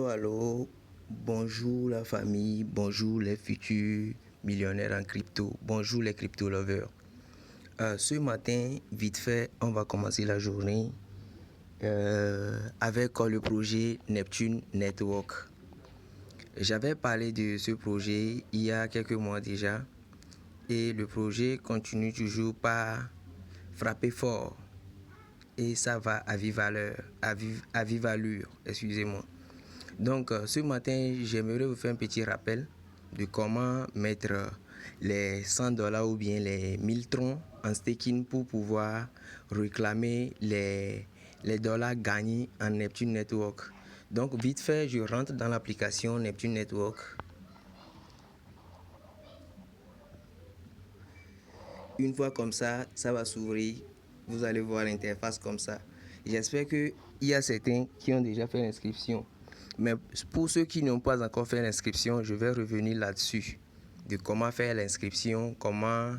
Allô, bonjour la famille, bonjour les futurs millionnaires en crypto, bonjour les crypto lovers. Ce matin, vite fait, on va commencer la journée avec le projet Neptune Network. J'avais parlé de ce projet il y a quelques mois déjà et le projet continue toujours par frapper fort et ça va à vive allure, excusez-moi. Donc, ce matin, j'aimerais vous faire un petit rappel de comment mettre les $100 ou bien les 1000 troncs en staking pour pouvoir réclamer les dollars gagnés en Neptune Network. Donc, vite fait, je rentre dans l'application Neptune Network. Une fois comme ça va s'ouvrir. Vous allez voir l'interface comme ça. J'espère qu'il y a certains qui ont déjà fait l'inscription. Mais pour ceux qui n'ont pas encore fait l'inscription, je vais revenir là-dessus. De comment faire l'inscription, comment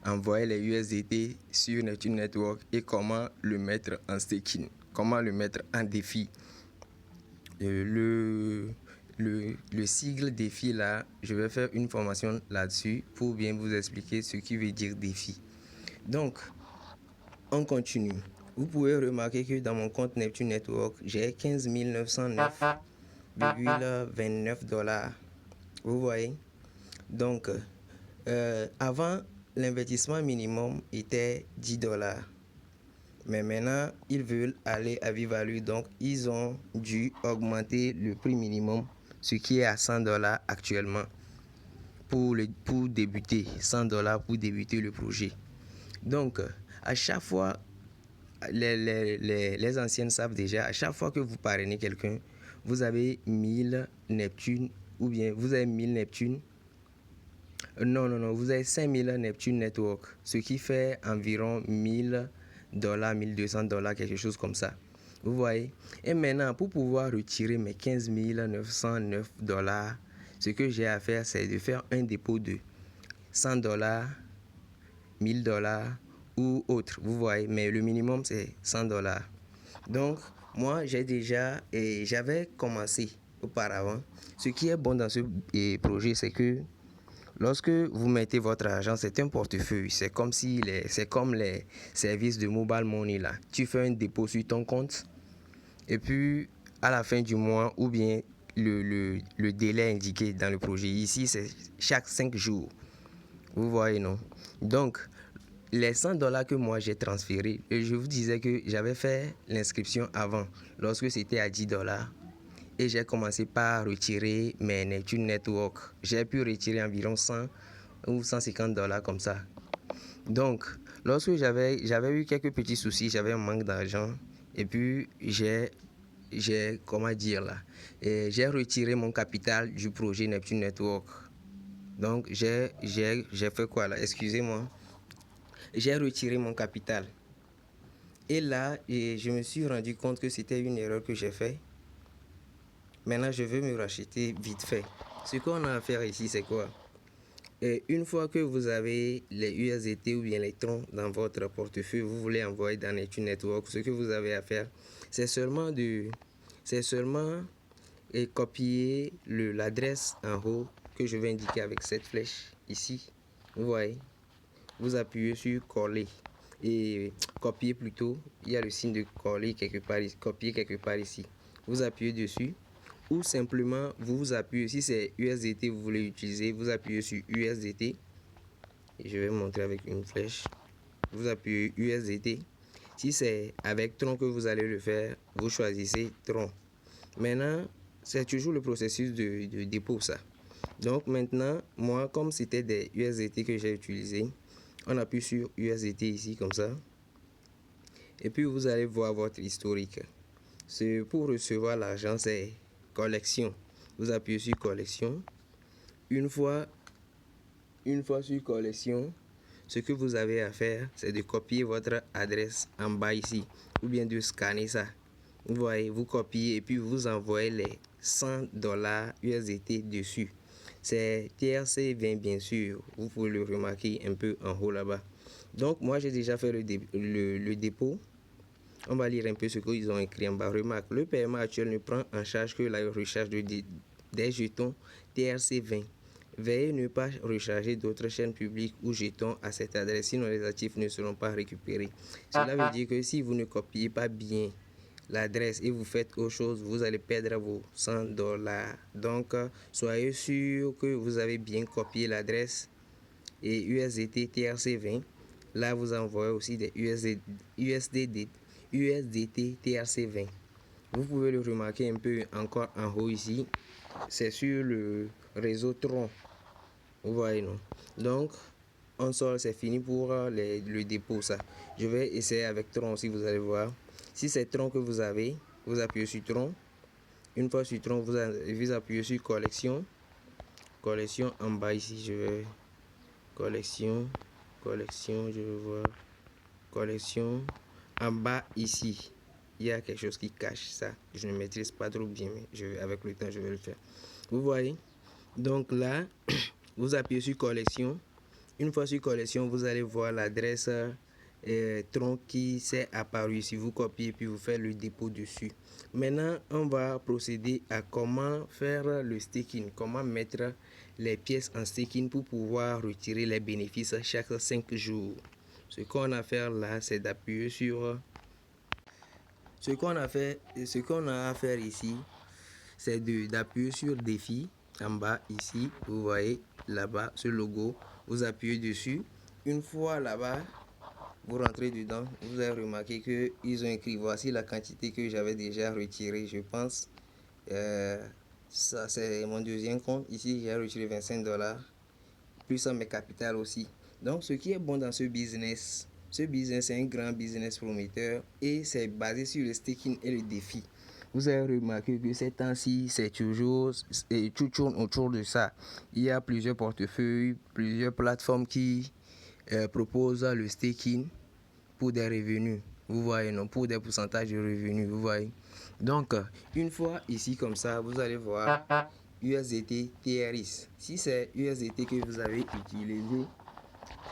envoyer les USDT sur Neptune Network et comment le mettre en staking, comment le mettre en défi. Le sigle défi là, je vais faire une formation là-dessus pour bien vous expliquer ce qui veut dire défi. Donc, on continue. Vous pouvez remarquer que dans mon compte Neptune Network, j'ai 15 909,29 $. Vous voyez? Donc, avant, l'investissement minimum était 10 $. Mais maintenant, ils veulent aller à vive allure. Donc, ils ont dû augmenter le prix minimum, ce qui est à 100 $ actuellement. Pour débuter, 100 $ pour débuter le projet. Donc, à chaque fois, les anciennes savent déjà, à chaque fois que vous parrainez quelqu'un, vous avez 1000 Neptune ou bien vous avez 1000 Neptune. Non, vous avez 5000 Neptune Network, ce qui fait environ 1000 $, 1200 $, quelque chose comme ça. Vous voyez? Et maintenant, pour pouvoir retirer mes 15 909 $, ce que j'ai à faire, c'est de faire un dépôt de 100 $, 1000 $ ou autre, vous voyez, mais le minimum c'est 100 $. Donc, moi j'avais commencé auparavant. Ce qui est bon dans ce projet, c'est que lorsque vous mettez votre argent, c'est un portefeuille. C'est comme les services de mobile money là. Tu fais un dépôt sur ton compte et puis à la fin du mois ou bien le délai indiqué dans le projet. Ici, c'est chaque 5 jours. Vous voyez, non? Donc, les 100 $ que moi j'ai transférés, et je vous disais que j'avais fait l'inscription avant, lorsque c'était à 10 $. Et j'ai commencé par retirer mes Neptune Network. J'ai pu retirer environ 100 ou 150 $ comme ça. Donc, lorsque j'avais eu quelques petits soucis, j'avais un manque d'argent. Et puis, j'ai retiré mon capital du projet Neptune Network. Donc, j'ai fait quoi là? Excusez-moi. J'ai retiré mon capital. Et là, je me suis rendu compte que c'était une erreur que j'ai faite. Maintenant, je veux me racheter vite fait. Ce qu'on a à faire ici, c'est quoi? Et une fois que vous avez les USDT ou bien les troncs dans votre portefeuille, vous voulez envoyer dans Neptune Network, ce que vous avez à faire, c'est seulement copier l'adresse en haut que je vais indiquer avec cette flèche ici. Vous voyez? Vous appuyez sur coller et copier plutôt. Il y a le signe de coller copier quelque part ici. Vous appuyez dessus ou simplement vous appuyez, si c'est USDT vous voulez utiliser, vous appuyez sur USDT. Et je vais montrer avec une flèche. Vous appuyez USDT. Si c'est avec tronc que vous allez le faire, vous choisissez tronc. Maintenant, c'est toujours le processus de dépôt ça. Donc maintenant, moi, comme c'était des USDT que j'ai utilisé, on appuie sur USDT ici comme ça. Et puis vous allez voir votre historique. C'est pour recevoir l'argent, c'est collection. Vous appuyez sur collection. Une fois sur collection, ce que vous avez à faire, c'est de copier votre adresse en bas ici. Ou bien de scanner ça. Vous voyez, vous copiez et puis vous envoyez les 100 $ USDT dessus. C'est TRC20 bien sûr. Vous pouvez le remarquer un peu en haut là-bas. Donc moi j'ai déjà fait le dépôt. On va lire un peu ce qu'ils ont écrit en bas. Remarque, le paiement actuel ne prend en charge que la recharge des jetons TRC20. Veuillez ne pas recharger d'autres chaînes publiques ou jetons à cette adresse, sinon les actifs ne seront pas récupérés. Cela veut dire que si vous ne copiez pas bien l'adresse et vous faites autre chose, vous allez perdre vos $100. Donc, soyez sûr que vous avez bien copié l'adresse et USDT TRC20. Là, vous envoyez aussi des USDT TRC20. Vous pouvez le remarquer un peu encore en haut ici. C'est sur le réseau Tron. Vous voyez, non? Donc, on sort, c'est fini pour le dépôt, ça. Je vais essayer avec Tron aussi, vous allez voir. Si c'est Tron que vous avez, vous appuyez sur Tron. Une fois sur Tron, vous appuyez sur collection. Collection en bas ici, je vais... Collection, je vais voir. Collection. En bas ici, il y a quelque chose qui cache ça. Je ne maîtrise pas trop bien, mais avec le temps, je vais le faire. Vous voyez? Donc là, vous appuyez sur collection. Une fois sur collection, vous allez voir l'adresse Tron qui s'est apparue. Si vous copiez puis vous faites le dépôt dessus. Maintenant, on va procéder à comment faire le staking, comment mettre les pièces en staking pour pouvoir retirer les bénéfices chaque 5 jours. Ce qu'on a à faire là, c'est d'appuyer sur... Ce qu'on a à faire ici, c'est d'appuyer sur défi en bas ici. Vous voyez là-bas ce logo. Vous appuyez dessus. Une fois là-bas, vous rentrez dedans. Vous avez remarqué qu'ils ont écrit voici la quantité que j'avais déjà retirée. Je pense ça c'est mon deuxième compte. Ici j'ai retiré $25 plus mes capitales aussi. Donc ce qui est bon dans ce business est un grand business prometteur et c'est basé sur le staking et le défi. Vous avez remarqué que ces temps-ci, tout tourne autour de ça. Il y a plusieurs portefeuilles, plusieurs plateformes qui proposent le staking pour des revenus. Vous voyez, non, pour des pourcentages de revenus. Vous voyez. Donc, une fois ici comme ça, vous allez voir USDT TRS. Si c'est USDT que vous avez utilisé,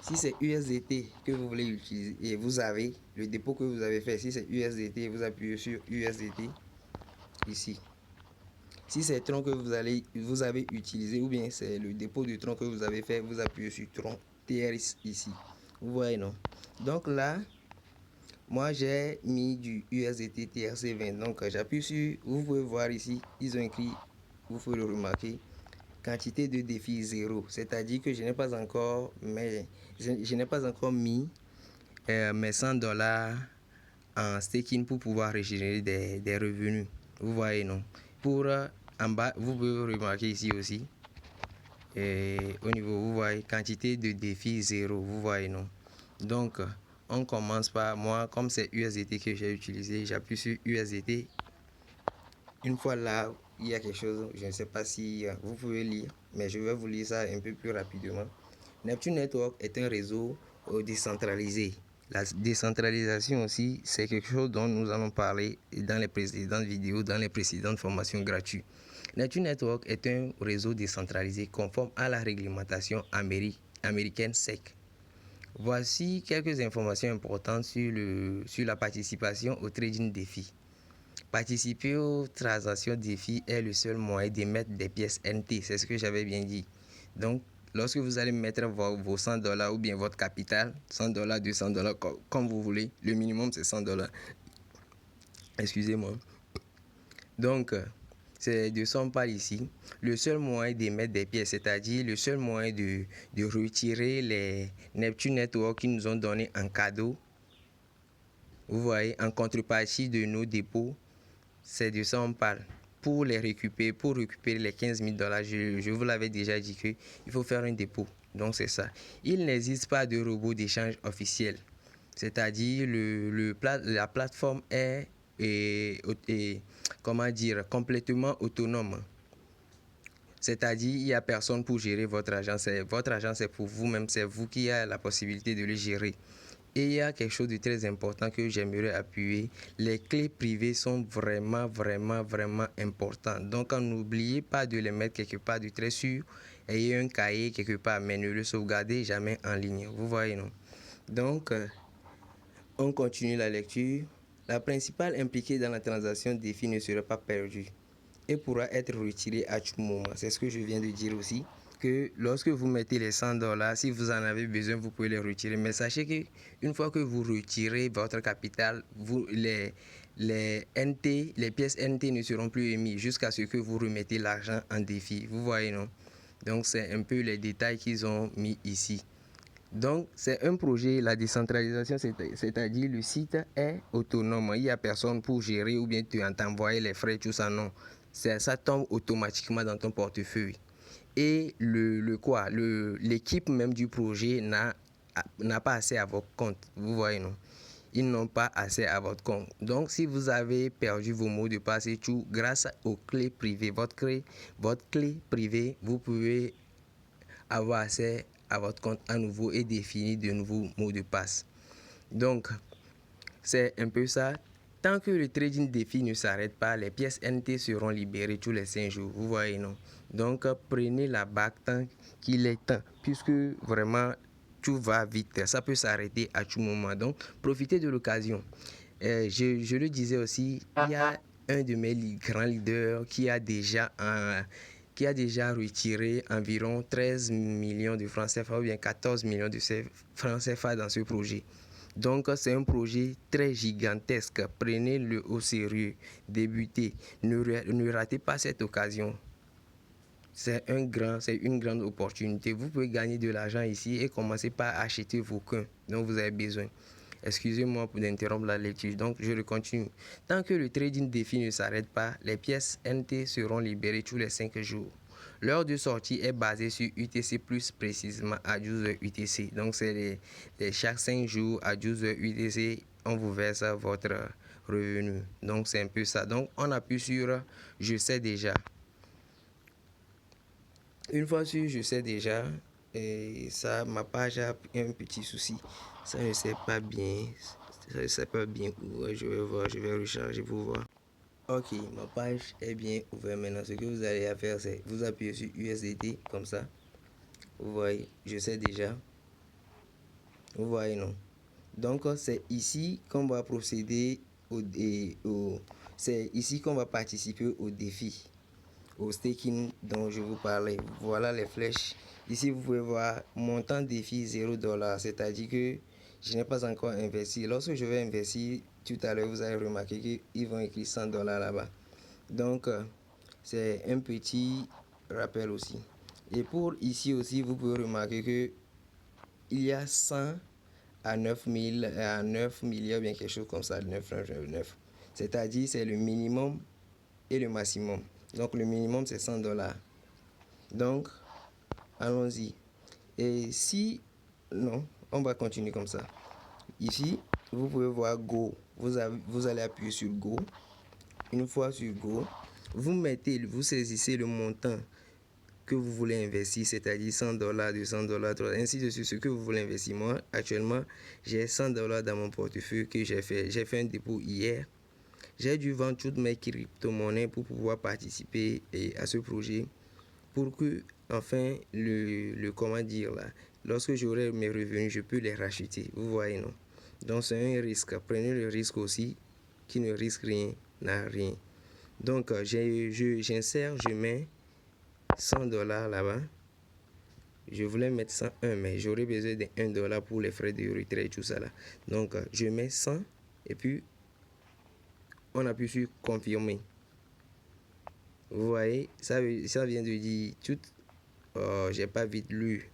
si c'est USDT que vous voulez utiliser et vous avez le dépôt que vous avez fait, si c'est USDT, vous appuyez sur USDT ici. Si c'est Tron que vous avez utilisé ou bien c'est le dépôt de Tron que vous avez fait, vous appuyez sur Tron TRS ici. Vous voyez, non? Donc là, moi j'ai mis du USDT TRC20. Donc j'appuie sur, vous pouvez voir ici, ils ont écrit, vous pouvez le remarquer, quantité de défi 0. C'est-à-dire que je n'ai pas encore mis mes $100 en staking pour pouvoir générer des revenus. Vous voyez, non? Pour en bas, vous pouvez remarquer ici aussi. Et au niveau, vous voyez, quantité de défi 0. Vous voyez, non? Donc, on commence par moi, comme c'est USDT que j'ai utilisé, j'appuie sur USDT. Une fois là, il y a quelque chose, je ne sais pas si vous pouvez lire, mais je vais vous lire ça un peu plus rapidement. Neptune Network est un réseau décentralisé. La décentralisation aussi, c'est quelque chose dont nous allons parler dans les précédentes vidéos, dans les précédentes formations gratuites. Neptune Network est un réseau décentralisé conforme à la réglementation américaine SEC. Voici quelques informations importantes sur la participation au trading défi. Participer aux transactions défi est le seul moyen d'émettre des pièces NT, c'est ce que j'avais bien dit. Donc, lorsque vous allez mettre vos $100 ou bien votre capital, $100, $200, comme vous voulez, le minimum c'est $100. Excusez-moi. Donc, c'est de ça on parle ici. Le seul moyen d'émettre des pièces, c'est-à-dire le seul moyen de retirer les Neptune Network qui nous ont donné en cadeau, vous voyez, en contrepartie de nos dépôts, c'est de ça on parle. Pour récupérer les $15 000, je vous l'avais déjà dit qu'il faut faire un dépôt. Donc c'est ça. Il n'existe pas de robot d'échange officiel. C'est-à-dire la plateforme est complètement autonome. C'est-à-dire il n'y a personne pour gérer votre argent. Votre argent c'est pour vous-même, c'est vous qui avez la possibilité de le gérer. Et il y a quelque chose de très important que j'aimerais appuyer. Les clés privées sont vraiment importantes. Donc, n'oubliez pas de les mettre quelque part de très sûr. Ayez un cahier quelque part, mais ne le sauvegardez jamais en ligne. Vous voyez, non? Donc, on continue la lecture. la principale impliquée dans la transaction défi ne sera pas perdue et pourra être retirée à tout moment. C'est ce que je viens de dire aussi, que lorsque vous mettez les $100, si vous en avez besoin, vous pouvez les retirer. Mais sachez que une fois que vous retirez votre capital, les NT, les pièces NT ne seront plus émises jusqu'à ce que vous remettez l'argent en défi. Vous voyez, non? Donc, c'est un peu les détails qu'ils ont mis ici. Donc, c'est un projet, la décentralisation, c'est-à-dire le site est autonome. Il n'y a personne pour gérer ou bien t'envoyer les frais, tout ça, non. Ça tombe automatiquement dans ton portefeuille. Et l'équipe même du projet n'a pas accès à votre compte. Vous voyez, non? Ils n'ont pas accès à votre compte. Donc, si vous avez perdu vos mots de passe et tout, grâce aux clés privées, votre clé privée, vous pouvez avoir accès à votre compte à nouveau et définir de nouveaux mots de passe. Donc, c'est un peu ça. Tant que le trading défi ne s'arrête pas, les pièces NT seront libérées tous les 5 jours. Vous voyez, non? Donc, prenez la bague tant qu'il est temps, puisque vraiment, tout va vite. Ça peut s'arrêter à tout moment. Donc, profitez de l'occasion. Je le disais aussi, il y a un de mes grands leaders qui a déjà retiré environ 13 millions de francs CFA ou bien 14 millions de francs CFA dans ce projet. Donc, c'est un projet très gigantesque. Prenez-le au sérieux. Débutez. Ne ratez pas cette occasion. C'est une grande opportunité. Vous pouvez gagner de l'argent ici et commencer par acheter vos coins dont vous avez besoin. Excusez-moi pour interrompre la lecture. Donc, je le continue. Tant que le trading défi ne s'arrête pas, les pièces NT seront libérées tous les 5 jours. L'heure de sortie est basée sur UTC, plus précisément à 12h UTC. Donc, c'est chaque 5 jours à 12h UTC, on vous verse votre revenu. Donc, c'est un peu ça. Donc, on appuie sur « Je sais déjà ». Une fois sur « Je sais déjà », et ça, ma page a un petit souci. Ça ne sait pas bien. Ça ne sait pas bien où. Je vais voir, je vais recharger pour voir. Ok, ma page est bien ouverte maintenant. Ce que vous allez à faire, c'est vous appuyez sur USDT comme ça. Vous voyez, je sais déjà. Vous voyez, non? Donc, c'est ici qu'on va procéder c'est ici qu'on va participer au défi, au staking dont je vous parlais. Voilà les flèches. Ici, vous pouvez voir montant défi $0. C'est-à-dire que je n'ai pas encore investi. Lorsque je vais investir, tout à l'heure, vous allez remarquer qu'ils vont écrire $100 là-bas. Donc, c'est un petit rappel aussi. Et pour ici aussi, vous pouvez remarquer que il y a 100 à 9 milliards, bien quelque chose comme ça, 9. C'est-à-dire, c'est le minimum et le maximum. Donc, le minimum, c'est $100. Donc, allons-y. Et si, non, on va continuer comme ça. Ici, vous pouvez voir Go. Vous allez appuyer sur Go. Une fois sur Go, vous saisissez le montant que vous voulez investir, c'est-à-dire $100, $200, ainsi de suite, ce que vous voulez investir. Moi, actuellement, j'ai $100 dans mon portefeuille que j'ai fait. J'ai fait un dépôt hier. J'ai dû vendre toutes mes crypto-monnaies pour pouvoir participer à ce projet, pour que, enfin, comment dire là, lorsque j'aurai mes revenus, je peux les racheter. Vous voyez, non? Donc, c'est un risque. Prenez le risque aussi. Qui ne risque rien n'a rien. Donc, j'insère, je mets $100 là-bas. Je voulais mettre 101, mais j'aurais besoin de $1 pour les frais de retrait et tout ça là. Donc, je mets 100 et puis on appuie sur confirmer. Vous voyez, ça vient de dire tout. Oh, j'ai pas vite lu,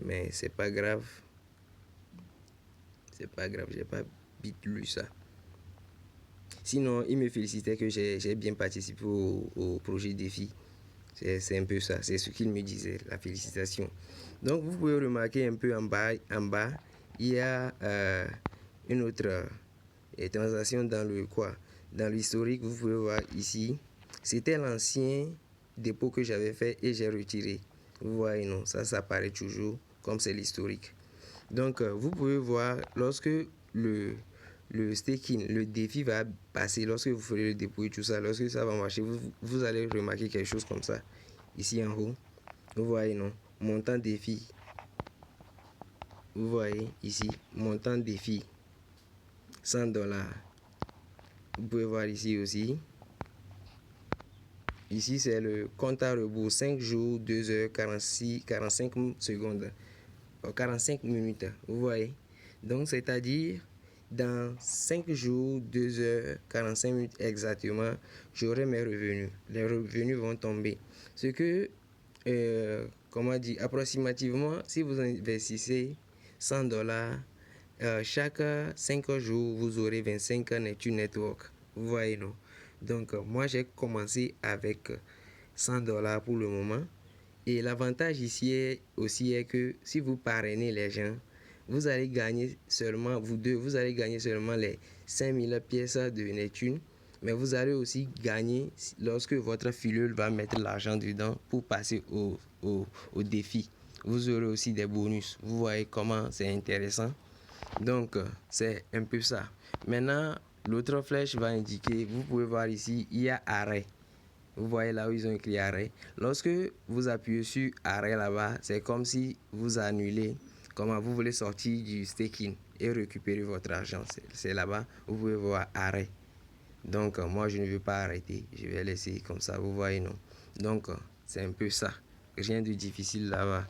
mais c'est pas grave. C'est pas grave, j'ai pas vite lu ça. Sinon, il me félicitait que j'ai bien participé au projet défi. C'est un peu ça, c'est ce qu'il me disait, la félicitation. Donc, vous pouvez remarquer un peu en bas, il y a une autre transaction dans dans l'historique. Vous pouvez voir ici, c'était l'ancien dépôt que j'avais fait et j'ai retiré. Vous voyez, non, ça apparaît toujours comme c'est l'historique. Donc, vous pouvez voir lorsque le staking, le défi va passer, lorsque vous ferez le dépôt et tout ça, lorsque ça va marcher, vous allez remarquer quelque chose comme ça. Ici en haut, vous voyez, non? Montant défi. Vous voyez ici, montant défi, $100. Vous pouvez voir ici aussi. Ici, c'est le compte à rebours 5 jours, 2 heures, 45 secondes, 45 minutes. Vous voyez? Donc, c'est-à-dire, dans 5 jours, 2 heures, 45 minutes exactement, j'aurai mes revenus. Les revenus vont tomber. Ce que, comment dire, approximativement, si vous investissez $100, chaque 5 jours, vous aurez 25 Neptune Network. Vous voyez, non? Donc, moi, j'ai commencé avec $100 pour le moment. Et l'avantage ici est que si vous parrainez les gens, vous allez gagner seulement, vous allez gagner seulement les 5000 pièces de Neptune. Mais vous allez aussi gagner lorsque votre filule va mettre l'argent dedans pour passer au défi. Vous aurez aussi des bonus. Vous voyez comment c'est intéressant. Donc, c'est un peu ça. Maintenant, l'autre flèche va indiquer, vous pouvez voir ici, il y a arrêt. Vous voyez là où ils ont écrit arrêt. Lorsque vous appuyez sur arrêt là-bas, c'est comme si vous annulez, comment vous voulez sortir du staking et récupérer votre argent. C'est là-bas, vous pouvez voir arrêt. Donc, moi, je ne veux pas arrêter. Je vais laisser comme ça, vous voyez, non? Donc, c'est un peu ça. Rien de difficile là-bas.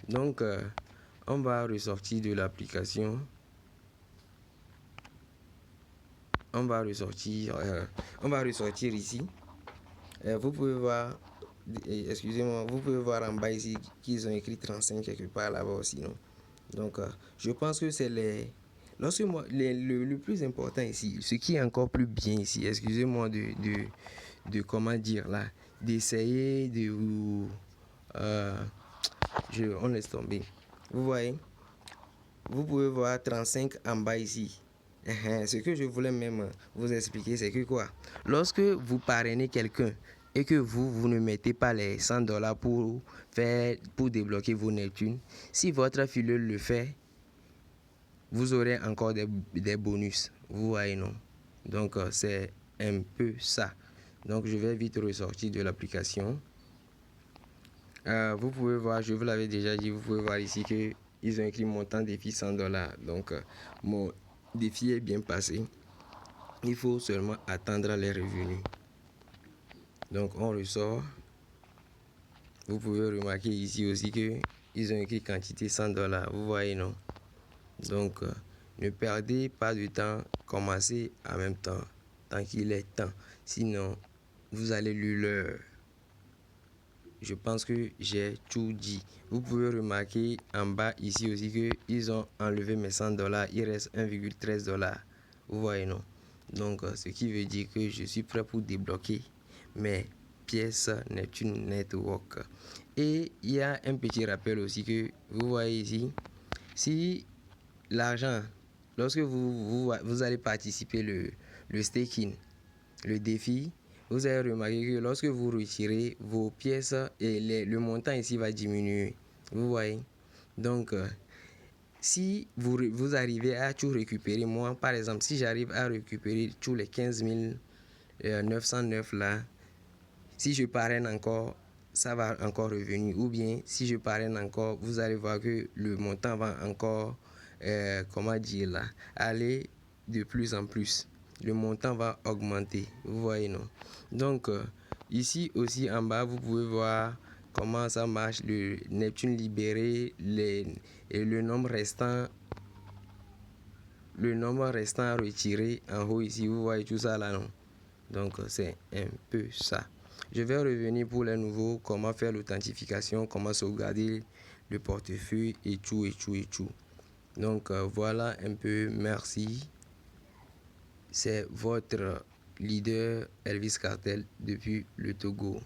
Donc, on va ressortir de l'application. On va ressortir ici. Vous pouvez voir, excusez-moi, vous pouvez voir en bas ici qu'ils ont écrit 35 quelque part là-bas aussi, non? Donc, je pense que c'est le plus important ici, ce qui est encore plus bien ici, excusez-moi de comment dire là, d'essayer de vous, on laisse tomber. Vous voyez, vous pouvez voir 35 en bas ici. Ce que je voulais même vous expliquer, c'est que quoi? Lorsque vous parrainez quelqu'un et que vous ne mettez pas les $100 pour débloquer vos Neptunes, si votre filule le fait, vous aurez encore des bonus. Vous voyez, non? Donc, c'est un peu ça. Donc, je vais vite ressortir de l'application. Vous pouvez voir, je vous l'avais déjà dit, vous pouvez voir ici que ils ont écrit montant défi $100. Donc, mon défi est bien passé. Il faut seulement attendre les revenus. Donc, on ressort. Vous pouvez remarquer ici aussi que ils ont écrit quantité $100. Vous voyez, non? Donc, ne perdez pas de temps. Commencez en même temps, tant qu'il est temps. Sinon, vous allez l'heure. Je pense que j'ai tout dit. Vous pouvez remarquer en bas ici aussi que ils ont enlevé mes $100. Il reste $1,13. Vous voyez, non? Donc, ce qui veut dire que je suis prêt pour débloquer mes pièces Neptune Network. Et il y a un petit rappel aussi que vous voyez ici. Si l'argent, lorsque vous allez participer le staking, le défi, vous allez remarquer que lorsque vous retirez vos pièces et le montant ici va diminuer. Vous voyez? Donc, si vous arrivez à tout récupérer, moi par exemple, si j'arrive à récupérer tous les 15 909 là, si je parraine encore, ça va encore revenir. Ou bien, si je parraine encore, vous allez voir que le montant va encore, comment dire là, aller de plus en plus. Le montant va augmenter. Vous voyez, non? Donc, ici aussi en bas, vous pouvez voir comment ça marche, le Neptune libéré, et le nombre restant à retirer en haut ici. Vous voyez tout ça là, non? Donc, c'est un peu ça. Je vais revenir pour les nouveaux, comment faire l'authentification, comment sauvegarder le portefeuille et tout. Donc, voilà un peu, merci. C'est votre leader Elvis Cartel depuis le Togo.